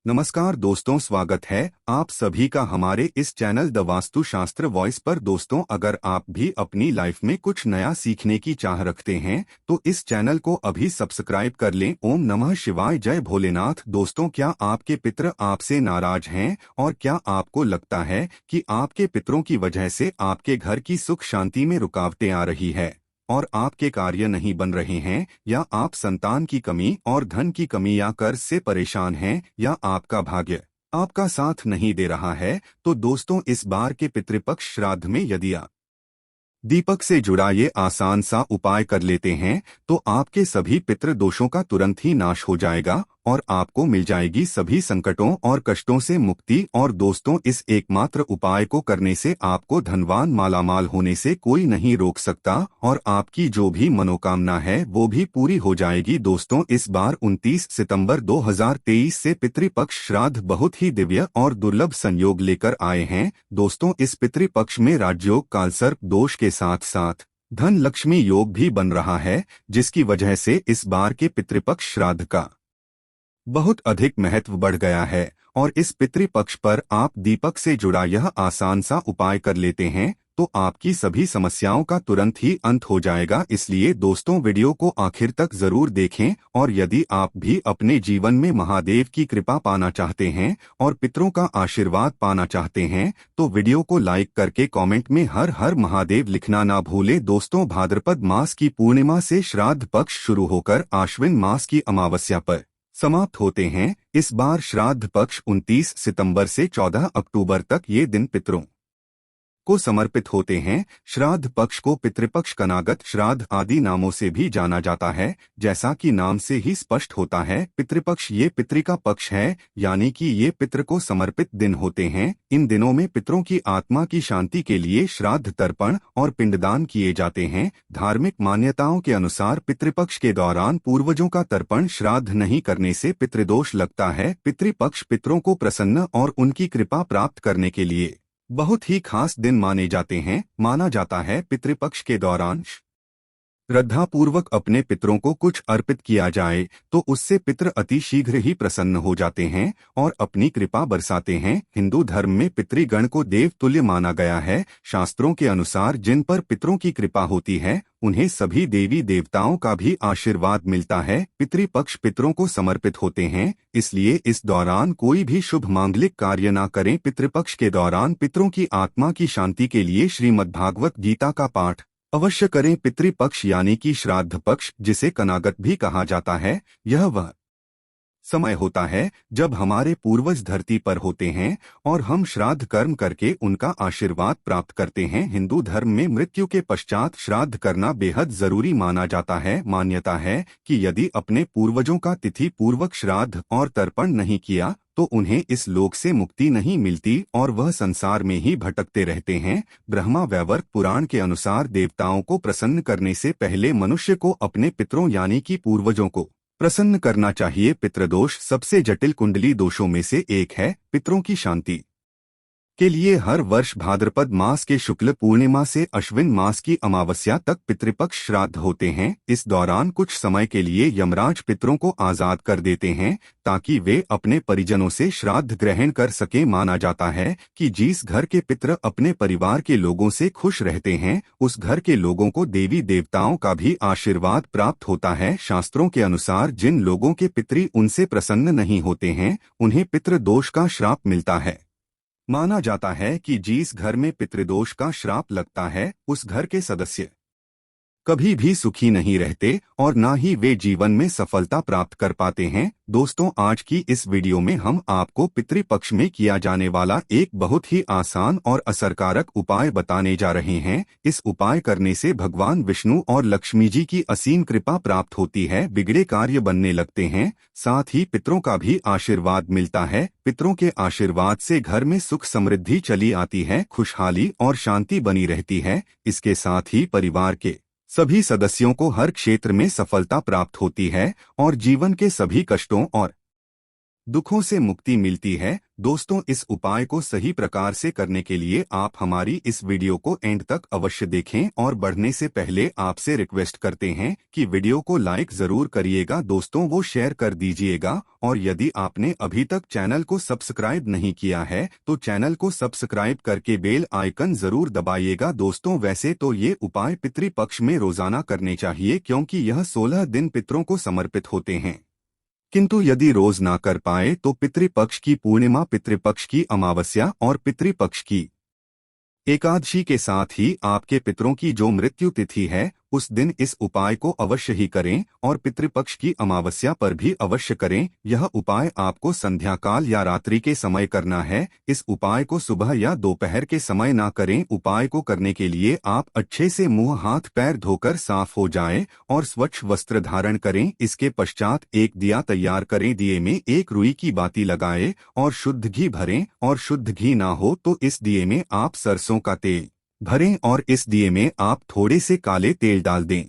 नमस्कार दोस्तों, स्वागत है आप सभी का हमारे इस चैनल द वास्तु शास्त्र वॉइस पर। दोस्तों, अगर आप भी अपनी लाइफ में कुछ नया सीखने की चाह रखते हैं तो इस चैनल को अभी सब्सक्राइब कर लें। ओम नमः शिवाय, जय भोलेनाथ। दोस्तों, क्या आपके पितृ आपसे नाराज हैं और क्या आपको लगता है कि आपके पितरों की वजह से आपके घर की सुख शांति में रुकावटें आ रही है और आपके कार्य नहीं बन रहे हैं, या आप संतान की कमी और धन की कमी या कर्ज से परेशान हैं, या आपका भाग्य आपका साथ नहीं दे रहा है? तो दोस्तों, इस बार के पितृपक्ष श्राद्ध में यदि आप दीपक से जुड़ा ये आसान सा उपाय कर लेते हैं तो आपके सभी पितृ दोषों का तुरंत ही नाश हो जाएगा और आपको मिल जाएगी सभी संकटों और कष्टों से मुक्ति। और दोस्तों, इस एकमात्र उपाय को करने से आपको धनवान मालामाल होने से कोई नहीं रोक सकता और आपकी जो भी मनोकामना है वो भी पूरी हो जाएगी। दोस्तों, इस बार 29 सितंबर 2023 से पितृपक्ष श्राद्ध बहुत ही दिव्य और दुर्लभ संयोग लेकर आए हैं। दोस्तों, इस पितृपक्ष में राजयोग कालसर्प दोष के साथ साथ धन लक्ष्मी योग भी बन रहा है, जिसकी वजह से इस बार के पितृपक्ष श्राद्ध का बहुत अधिक महत्व बढ़ गया है। और इस पितृपक्ष पर आप दीपक से जुड़ा यह आसान सा उपाय कर लेते हैं तो आपकी सभी समस्याओं का तुरंत ही अंत हो जाएगा। इसलिए दोस्तों, वीडियो को आखिर तक जरूर देखें। और यदि आप भी अपने जीवन में महादेव की कृपा पाना चाहते हैं और पितरों का आशीर्वाद पाना चाहते हैं तो वीडियो को लाइक करके कमेंट में हर हर महादेव लिखना ना भूलें। दोस्तों, भाद्रपद मास की पूर्णिमा से श्राद्ध पक्ष शुरू होकर आश्विन मास की अमावस्या पर समाप्त होते हैं। इस बार श्राद्ध पक्ष 29 सितंबर से 14 अक्टूबर तक ये दिन पितरों को समर्पित होते हैं। श्राद्ध पक्ष को पितृपक्ष, कनागत श्राद्ध आदि नामों से भी जाना जाता है। जैसा कि नाम से ही स्पष्ट होता है, पितृपक्ष ये पितृ का पक्ष है, यानी कि ये पितृ को समर्पित दिन होते हैं। इन दिनों में पितरों की आत्मा की शांति के लिए श्राद्ध तर्पण और पिंडदान किए जाते हैं। धार्मिक मान्यताओं के अनुसार पितृपक्ष के दौरान पूर्वजों का तर्पण श्राद्ध नहीं करने से पितृदोष लगता है। पितृपक्ष पितरों को प्रसन्न और उनकी कृपा प्राप्त करने के लिए बहुत ही खास दिन माने जाते हैं। माना जाता है पितृपक्ष के दौरान श्रद्धापूर्वक अपने पितरों को कुछ अर्पित किया जाए तो उससे पितृ अति शीघ्र ही प्रसन्न हो जाते हैं और अपनी कृपा बरसाते हैं। हिंदू धर्म में पितृगण को देव तुल्य माना गया है। शास्त्रों के अनुसार जिन पर पितरों की कृपा होती है उन्हें सभी देवी देवताओं का भी आशीर्वाद मिलता है। पितृपक्ष पितरों को समर्पित होते हैं, इसलिए इस दौरान कोई भी शुभ मांगलिक कार्य न करें। पितृपक्ष के दौरान पितरों की आत्मा की शांति के लिए श्रीमद्भागवत गीता का पाठ अवश्य करें। पितृपक्ष यानी कि श्राद्ध पक्ष, जिसे कनागत भी कहा जाता है, यह वह समय होता है जब हमारे पूर्वज धरती पर होते हैं और हम श्राद्ध कर्म करके उनका आशीर्वाद प्राप्त करते हैं। हिंदू धर्म में मृत्यु के पश्चात श्राद्ध करना बेहद जरूरी माना जाता है। मान्यता है कि यदि अपने पूर्वजों का तिथि पूर्वक श्राद्ध और तर्पण नहीं किया तो उन्हें इस लोक से मुक्ति नहीं मिलती और वह संसार में ही भटकते रहते हैं। ब्रह्मा वैवर्त पुराण के अनुसार देवताओं को प्रसन्न करने से पहले मनुष्य को अपने पितरों यानी कि पूर्वजों को प्रसन्न करना चाहिए। पितृदोष सबसे जटिल कुंडली दोषों में से एक है। पितरों की शांति के लिए हर वर्ष भाद्रपद मास के शुक्ल पूर्णिमा से अश्विन मास की अमावस्या तक पितृपक्ष श्राद्ध होते हैं। इस दौरान कुछ समय के लिए यमराज पितरों को आजाद कर देते हैं ताकि वे अपने परिजनों से श्राद्ध ग्रहण कर सकें। माना जाता है कि जिस घर के पितृ अपने परिवार के लोगों से खुश रहते हैं उस घर के लोगों को देवी देवताओं का भी आशीर्वाद प्राप्त होता है। शास्त्रों के अनुसार जिन लोगों के पितृ उनसे प्रसन्न नहीं होते हैं उन्हें पितृदोष का श्राप मिलता है। माना जाता है कि जिस घर में पितृदोष का श्राप लगता है उस घर के सदस्य कभी भी सुखी नहीं रहते और ना ही वे जीवन में सफलता प्राप्त कर पाते हैं। दोस्तों, आज की इस वीडियो में हम आपको पितृपक्ष में किया जाने वाला एक बहुत ही आसान और असरकारक उपाय बताने जा रहे हैं। इस उपाय करने से भगवान विष्णु और लक्ष्मी जी की असीम कृपा प्राप्त होती है, बिगड़े कार्य बनने लगते हैं, साथ ही पितरों का भी आशीर्वाद मिलता है। पितरों के आशीर्वाद से घर में सुख समृद्धि चली आती है, खुशहाली और शांति बनी रहती है। इसके साथ ही परिवार के सभी सदस्यों को हर क्षेत्र में सफलता प्राप्त होती है और जीवन के सभी कष्टों और दुखों से मुक्ति मिलती है। दोस्तों, इस उपाय को सही प्रकार से करने के लिए आप हमारी इस वीडियो को एंड तक अवश्य देखें और बढ़ने से पहले आपसे रिक्वेस्ट करते हैं कि वीडियो को लाइक जरूर करिएगा, दोस्तों वो शेयर कर दीजिएगा। और यदि आपने अभी तक चैनल को सब्सक्राइब नहीं किया है तो चैनल को सब्सक्राइब करके बेल आइकन जरूर दबाइएगा। दोस्तों, वैसे तो ये उपाय पितृपक्ष में रोजाना करने चाहिए क्योंकि यह 16 दिन पितरों को समर्पित होते हैं, किंतु यदि रोज ना कर पाए तो पितृपक्ष की पूर्णिमा, पितृपक्ष की अमावस्या और पितृपक्ष की एकादशी के साथ ही आपके पितरों की जो मृत्यु तिथि है उस दिन इस उपाय को अवश्य ही करें और पितृपक्ष की अमावस्या पर भी अवश्य करें। यह उपाय आपको संध्या काल या रात्रि के समय करना है। इस उपाय को सुबह या दोपहर के समय ना करें। उपाय को करने के लिए आप अच्छे से मुंह हाथ पैर धोकर साफ हो जाएं और स्वच्छ वस्त्र धारण करें। इसके पश्चात एक दिया तैयार करें, दिए में एक रुई की बाती लगाएं और शुद्ध घी भरें, और शुद्ध घी ना हो तो इस दिए में आप सरसों का तेल भरें और इस दिए में आप थोड़े से काले तेल डाल दें।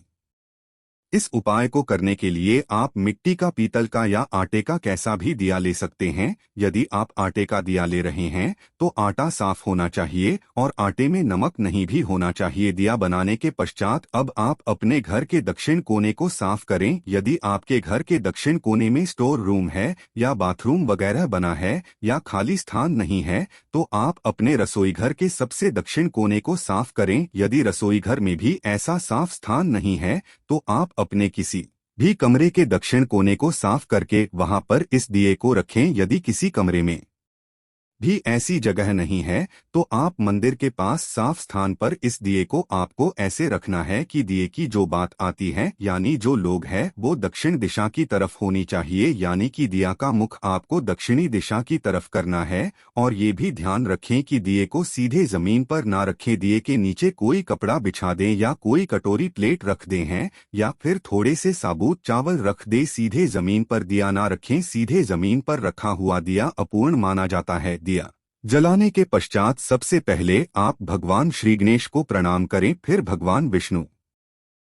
इस उपाय को करने के लिए आप मिट्टी का, पीतल का या आटे का कैसा भी दिया ले सकते हैं। यदि आप आटे का दिया ले रहे हैं तो आटा साफ होना चाहिए और आटे में नमक नहीं भी होना चाहिए। दिया बनाने के पश्चात अब आप अपने घर के दक्षिण कोने को साफ करें। यदि आपके घर के दक्षिण कोने में स्टोर रूम है या बाथरूम वगैरह बना है या खाली स्थान नहीं है तो आप अपने रसोई घर के सबसे दक्षिण कोने को साफ करें। यदि रसोई घर में भी ऐसा साफ स्थान नहीं है तो आप अपने किसी भी कमरे के दक्षिण कोने को साफ करके वहां पर इस दिए को रखें। यदि किसी कमरे में भी ऐसी जगह नहीं है तो आप मंदिर के पास साफ स्थान पर इस दिए को आपको ऐसे रखना है कि दिए की जो बात आती है यानी जो लोग है वो दक्षिण दिशा की तरफ होनी चाहिए, यानी कि दिया का मुख आपको दक्षिणी दिशा की तरफ करना है। और ये भी ध्यान रखें कि दिए को सीधे जमीन पर ना रखें। दिए के नीचे कोई कपड़ा बिछा दें या कोई कटोरी प्लेट रख दें हैं या फिर थोड़े से साबुत चावल रख दे। सीधे जमीन पर दिया ना रखें। सीधे जमीन पर रखा हुआ दिया अपूर्ण माना जाता है। दिया जलाने के पश्चात सबसे पहले आप भगवान श्री गणेश को प्रणाम करें, फिर भगवान विष्णु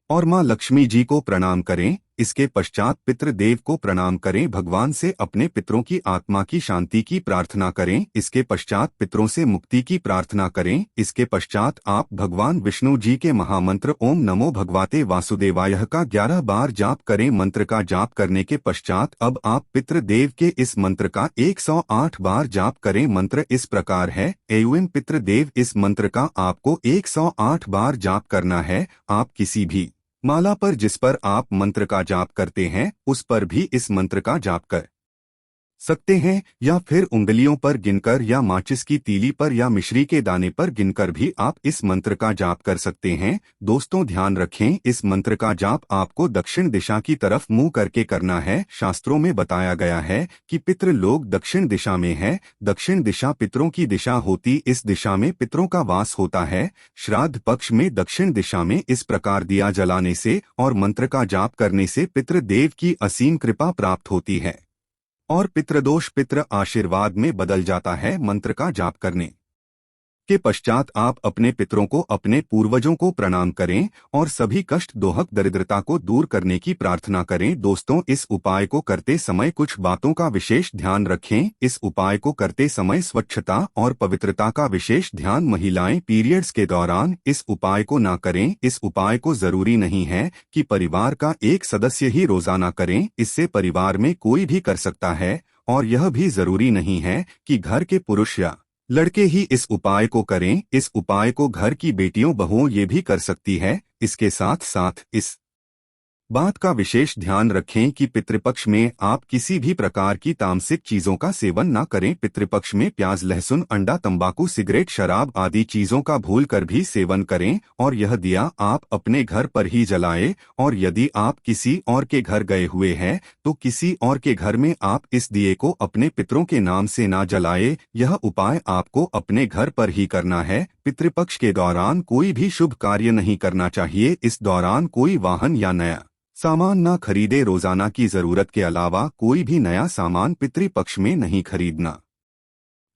और मां लक्ष्मी जी को प्रणाम करें। इसके पश्चात पितृदेव को प्रणाम करें। भगवान से अपने पितरों की आत्मा की शांति की प्रार्थना करें। इसके पश्चात पितरों से मुक्ति की प्रार्थना करें। इसके पश्चात आप भगवान विष्णु जी के महामंत्र ओम नमो भगवते वासुदेवाय का 11 बार जाप करें। मंत्र का जाप करने के पश्चात अब आप पितृदेव के इस मंत्र का 108 बार जाप करें। मंत्र इस प्रकार है, एवं पितृदेव, इस मंत्र का आपको 108 बार जाप करना है। आप किसी भी माला पर जिस पर आप मंत्र का जाप करते हैं उस पर भी इस मंत्र का जाप कर सकते हैं या फिर उंगलियों पर गिनकर या माचिस की तीली पर या मिश्री के दाने पर गिनकर भी आप इस मंत्र का जाप कर सकते हैं। दोस्तों, ध्यान रखें, इस मंत्र का जाप आपको दक्षिण दिशा की तरफ मुंह करके करना है। शास्त्रों में बताया गया है कि पितृ लोग दक्षिण दिशा में है। दक्षिण दिशा पितरों की दिशा होती, इस दिशा में पितरों का वास होता है। श्राद्ध पक्ष में दक्षिण दिशा में इस प्रकार दिया जलाने से और मंत्र का जाप करने से पितृदेव की असीम कृपा प्राप्त होती है और पितृदोष पितृ आशीर्वाद में बदल जाता है। मंत्र का जाप करने के पश्चात आप अपने पितरों को, अपने पूर्वजों को प्रणाम करें और सभी कष्ट, दोहक, दरिद्रता को दूर करने की प्रार्थना करें। दोस्तों, इस उपाय को करते समय कुछ बातों का विशेष ध्यान रखें। इस उपाय को करते समय स्वच्छता और पवित्रता का विशेष ध्यान। महिलाएं पीरियड्स के दौरान इस उपाय को ना करें। इस उपाय को जरूरी नहीं है कि परिवार का एक सदस्य ही रोजाना करें, इससे परिवार में कोई भी कर सकता है। और यह भी जरूरी नहीं है कि घर के पुरुष या लड़के ही इस उपाय को करें। इस उपाय को घर की बेटियों, बहुओं ये भी कर सकती है। इसके साथ साथ इस बात का विशेष ध्यान रखें कि पितृपक्ष में आप किसी भी प्रकार की तामसिक चीजों का सेवन न करें। पितृपक्ष में प्याज, लहसुन, अंडा, तंबाकू, सिगरेट, शराब आदि चीजों का भूल कर भी सेवन करें और यह दिया आप अपने घर पर ही जलाएं। और यदि आप किसी और के घर गए हुए हैं तो किसी और के घर में आप इस दिए को अपने पितरों के नाम से ना जलाएं। यह उपाय आपको अपने घर पर ही करना है। पितृपक्ष के दौरान कोई भी शुभ कार्य नहीं करना चाहिए। इस दौरान कोई वाहन या नया सामान ना खरीदे। रोजाना की जरूरत के अलावा कोई भी नया सामान पितृपक्ष में नहीं खरीदना।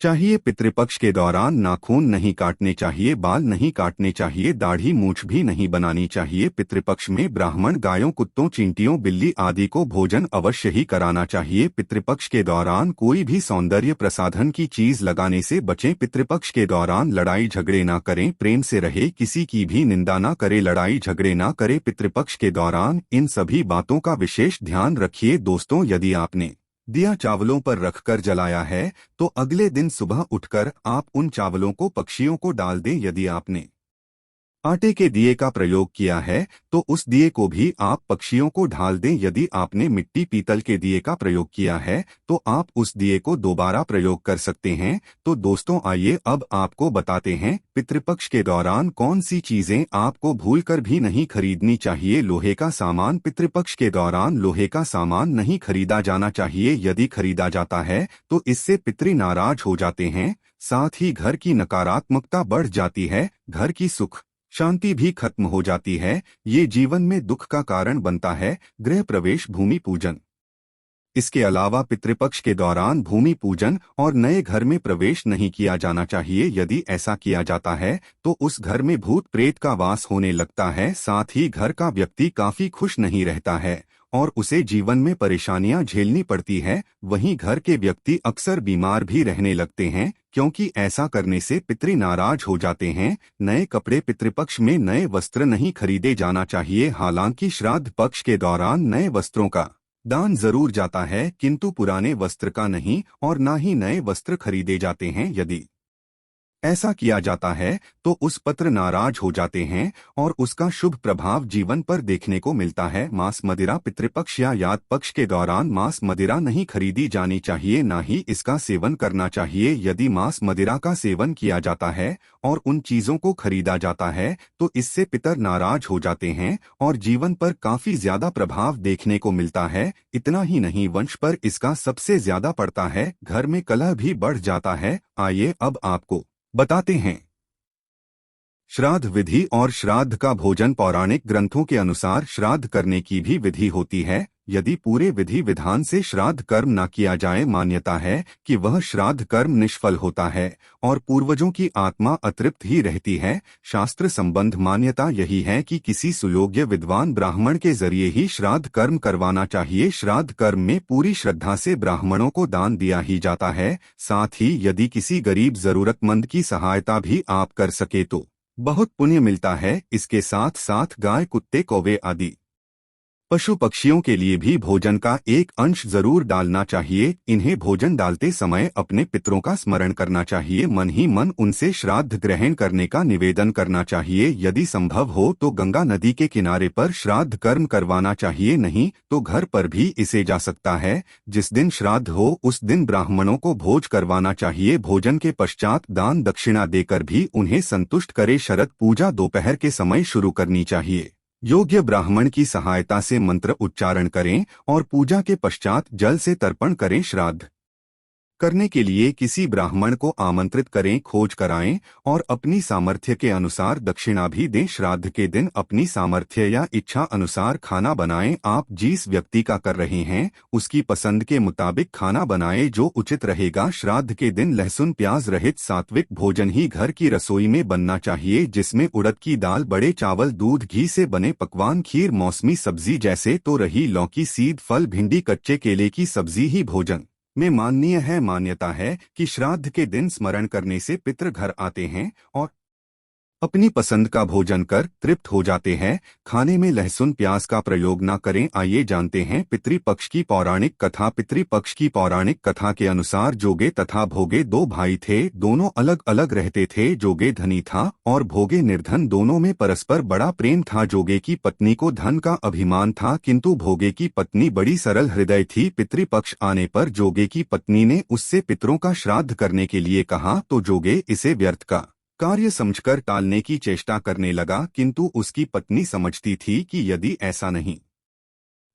चाहिए। पितृपक्ष के दौरान नाखून नहीं काटने चाहिए, बाल नहीं काटने चाहिए, दाढ़ी मूछ भी नहीं बनानी चाहिए। पितृपक्ष में ब्राह्मण गायों, कुत्तों, चींटियों, बिल्ली आदि को भोजन अवश्य ही कराना चाहिए। पितृपक्ष के दौरान कोई भी सौंदर्य प्रसाधन की चीज लगाने से बचें। पितृपक्ष के दौरान लड़ाई झगड़े ना करें, प्रेम से रहे, किसी की भी निंदा ना करे, लड़ाई झगड़े ना करे। पितृपक्ष के दौरान इन सभी बातों का विशेष ध्यान रखिए। दोस्तों, यदि आपने दिया चावलों पर रखकर जलाया है तो अगले दिन सुबह उठकर आप उन चावलों को पक्षियों को डाल दें। यदि आपने आटे के दिए का प्रयोग किया है तो उस दिए को भी आप पक्षियों को ढाल दें। यदि आपने मिट्टी पीतल के दिए का प्रयोग किया है तो आप उस दिए को दोबारा प्रयोग कर सकते हैं। तो दोस्तों, आइए अब आपको बताते हैं पितृपक्ष के दौरान कौन सी चीजें आपको भूलकर भी नहीं खरीदनी चाहिए। लोहे का सामान। पितृपक्ष के दौरान लोहे का सामान नहीं खरीदा जाना चाहिए। यदि खरीदा जाता है तो इससे पितृ नाराज हो जाते हैं, साथ ही घर की नकारात्मकता बढ़ जाती है, घर की सुख शांति भी खत्म हो जाती है। ये जीवन में दुख का कारण बनता है। गृह प्रवेश, भूमि पूजन। इसके अलावा पितृपक्ष के दौरान भूमि पूजन और नए घर में प्रवेश नहीं किया जाना चाहिए। यदि ऐसा किया जाता है तो उस घर में भूत प्रेत का वास होने लगता है, साथ ही घर का व्यक्ति काफी खुश नहीं रहता है और उसे जीवन में परेशानियां झेलनी पड़ती है। वहीं घर के व्यक्ति अक्सर बीमार भी रहने लगते हैं, क्योंकि ऐसा करने से पितृ नाराज हो जाते हैं। नए कपड़े। पितृपक्ष में नए वस्त्र नहीं खरीदे जाना चाहिए। हालांकि श्राद्ध पक्ष के दौरान नए वस्त्रों का दान जरूर जाता है, किंतु पुराने वस्त्र का नहीं और ना ही नए वस्त्र खरीदे जाते हैं। यदि ऐसा किया जाता है तो उस पत्र नाराज हो जाते हैं और उसका शुभ प्रभाव जीवन पर देखने को मिलता है। मांस मदिरा। पितृपक्ष या याद पक्ष के दौरान मांस मदिरा नहीं खरीदी जानी चाहिए, ना ही इसका सेवन करना चाहिए। यदि मांस मदिरा का सेवन किया जाता है और उन चीजों को खरीदा जाता है तो इससे पितर नाराज हो जाते हैं और जीवन पर काफी ज्यादा प्रभाव देखने को मिलता है। इतना ही नहीं, वंश पर इसका सबसे ज्यादा पड़ता है, घर में कलह भी बढ़ जाता है। आइए अब आपको बताते हैं श्राद्ध विधि और श्राद्ध का भोजन। पौराणिक ग्रंथों के अनुसार श्राद्ध करने की भी विधि होती है। यदि पूरे विधि विधान से श्राद्ध कर्म न किया जाए, मान्यता है कि वह श्राद्ध कर्म निष्फल होता है और पूर्वजों की आत्मा अतृप्त ही रहती है। शास्त्र संबंध मान्यता यही है कि किसी सुयोग्य विद्वान ब्राह्मण के जरिए ही श्राद्ध कर्म करवाना चाहिए। श्राद्ध कर्म में पूरी श्रद्धा से ब्राह्मणों को दान दिया ही जाता है। साथ ही यदि किसी गरीब जरूरतमंद की सहायता भी आप कर सके तो बहुत पुण्य मिलता है। इसके साथ साथ गाय, कुत्ते, कौवे आदि पशु पक्षियों के लिए भी भोजन का एक अंश जरूर डालना चाहिए। इन्हें भोजन डालते समय अपने पितरों का स्मरण करना चाहिए। मन ही मन उनसे श्राद्ध ग्रहण करने का निवेदन करना चाहिए। यदि संभव हो तो गंगा नदी के किनारे पर श्राद्ध कर्म करवाना चाहिए, नहीं तो घर पर भी इसे जा सकता है। जिस दिन श्राद्ध हो उस दिन ब्राह्मणों को भोज करवाना चाहिए। भोजन के पश्चात दान दक्षिणा देकर भी उन्हें संतुष्ट करे। शरद पूजा दोपहर के समय शुरू करनी चाहिए। योग्य ब्राह्मण की सहायता से मंत्र उच्चारण करें और पूजा के पश्चात जल से तर्पण करें। श्राद्ध करने के लिए किसी ब्राह्मण को आमंत्रित करें, खोज कराएं और अपनी सामर्थ्य के अनुसार दक्षिणा भी दें। श्राद्ध के दिन अपनी सामर्थ्य या इच्छा अनुसार खाना बनाएं। आप जिस व्यक्ति का कर रहे हैं उसकी पसंद के मुताबिक खाना बनाएं जो उचित रहेगा। श्राद्ध के दिन लहसुन प्याज रहित सात्विक भोजन ही घर की रसोई में बनना चाहिए, जिसमें उड़द की दाल, बड़े चावल, दूध, घी से बने पकवान, खीर, मौसमी सब्जी जैसे तो रही लौकी, सीध फल, भिंडी, कच्चे केले की सब्जी ही भोजन में माननीय है। मान्यता है कि श्राद्ध के दिन स्मरण करने से पितृ घर आते हैं और अपनी पसंद का भोजन कर तृप्त हो जाते हैं। खाने में लहसुन प्याज का प्रयोग न करें। आइए जानते हैं पितृपक्ष की पौराणिक कथा। पितृपक्ष की पौराणिक कथा के अनुसार जोगे तथा भोगे दो भाई थे। दोनों अलग अलग रहते थे। जोगे धनी था और भोगे निर्धन। दोनों में परस्पर बड़ा प्रेम था। जोगे की पत्नी को धन का अभिमान था, किंतु भोगे की पत्नी बड़ी सरल हृदय थी। पितृपक्ष आने पर जोगे की पत्नी ने उससे पितरों का श्राद्ध करने के लिए कहा तो जोगे इसे व्यर्थ का कार्य समझकर टालने की चेष्टा करने लगा, किंतु उसकी पत्नी समझती थी कि यदि ऐसा नहीं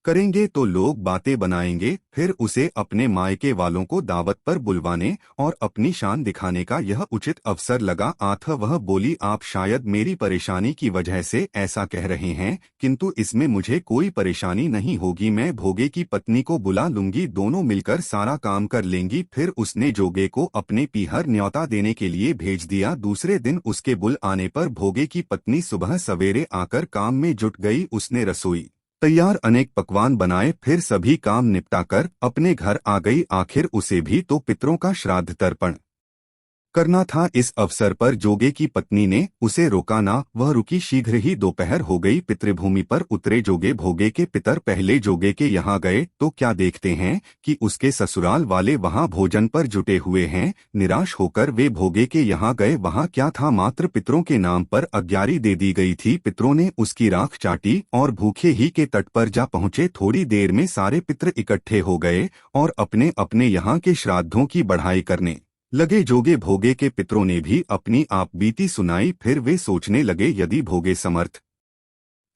करेंगे तो लोग बातें बनाएंगे, फिर उसे अपने मायके वालों को दावत पर बुलवाने और अपनी शान दिखाने का यह उचित अवसर लगा। आथा वह बोली, आप शायद मेरी परेशानी की वजह से ऐसा कह रहे हैं, किंतु इसमें मुझे कोई परेशानी नहीं होगी। मैं भोगे की पत्नी को बुला लूंगी, दोनों मिलकर सारा काम कर लेंगी। फिर उसने जोगे को अपने पीहर न्योता देने के लिए भेज दिया। दूसरे दिन उसके बुल आने पर भोगे की पत्नी सुबह सवेरे आकर काम में जुट गई। उसने रसोई तैयार अनेक पकवान बनाए, फिर सभी काम निपटाकर अपने घर आ गई। आखिर उसे भी तो पितरों का श्राद्ध तर्पण करना था। इस अवसर पर जोगे की पत्नी ने उसे रोका ना, वह रुकी। शीघ्र ही दोपहर हो गई। पितृभूमि पर उतरे जोगे। भोगे के पितर पहले जोगे के यहाँ गए तो क्या देखते हैं कि उसके ससुराल वाले वहाँ भोजन पर जुटे हुए हैं। निराश होकर वे भोगे के यहाँ गए। वहाँ क्या था, मात्र पितरों के नाम पर अग्यारी दे दी गई थी। पितरों ने उसकी राख चाटी और भूखे ही के तट पर जा पहुँचे। थोड़ी देर में सारे पितर इकट्ठे हो गए और अपने अपने यहाँ के श्राद्धों की बढ़ाई करने लगे। जोगे भोगे के पितरों ने भी अपनी आप बीती सुनाई। फिर वे सोचने लगे, यदि भोगे समर्थ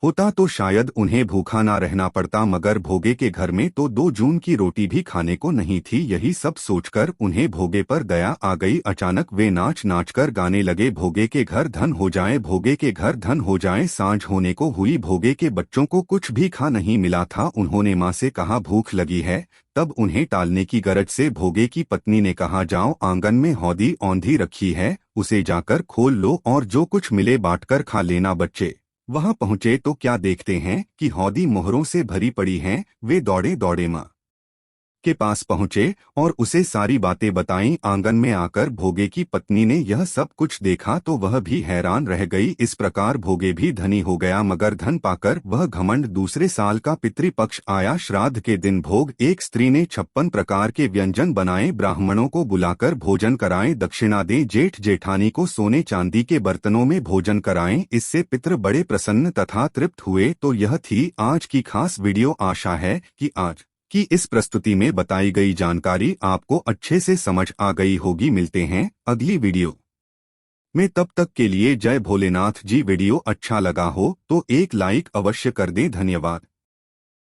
होता तो शायद उन्हें भूखा ना रहना पड़ता, मगर भोगे के घर में तो 2 जून की रोटी भी खाने को नहीं थी। यही सब सोचकर उन्हें भोगे पर दया आ गई। अचानक वे नाच नाच कर गाने लगे, भोगे के घर धन हो जाए, भोगे के घर धन हो जाए। सांझ होने को हुई। भोगे के बच्चों को कुछ भी खा नहीं मिला था। उन्होंने माँ से कहा, भूख लगी है। तब उन्हें टालने की गरज से भोगे की पत्नी ने कहा, जाओ, आंगन में हौदी औंधी रखी है, उसे जाकर खोल लो और जो कुछ मिले बांटकर खा लेना। बच्चे वहां पहुंचे तो क्या देखते हैं कि हौदी मोहरों से भरी पड़ी हैं। वे दौड़े दौड़े माँ के पास पहुंचे और उसे सारी बातें बताईं। आंगन में आकर भोगे की पत्नी ने यह सब कुछ देखा तो वह भी हैरान रह गई। इस प्रकार भोगे भी धनी हो गया, मगर धन पाकर वह घमंड। दूसरे साल का पितृपक्ष आया। श्राद्ध के दिन भोग एक स्त्री ने 56 प्रकार के व्यंजन बनाए। ब्राह्मणों को बुलाकर भोजन कराएं, दक्षिणा दें। जेठ जेठानी को सोने चांदी के बर्तनों में भोजन कराएं। इससे पितृ बड़े प्रसन्न तथा तृप्त हुए। तो यह थी आज की खास वीडियो। आशा है कि आज कि इस प्रस्तुति में बताई गई जानकारी आपको अच्छे से समझ आ गई होगी। मिलते हैं अगली वीडियो में, तब तक के लिए जय भोलेनाथ जी। वीडियो अच्छा लगा हो तो एक लाइक अवश्य कर दें। धन्यवाद।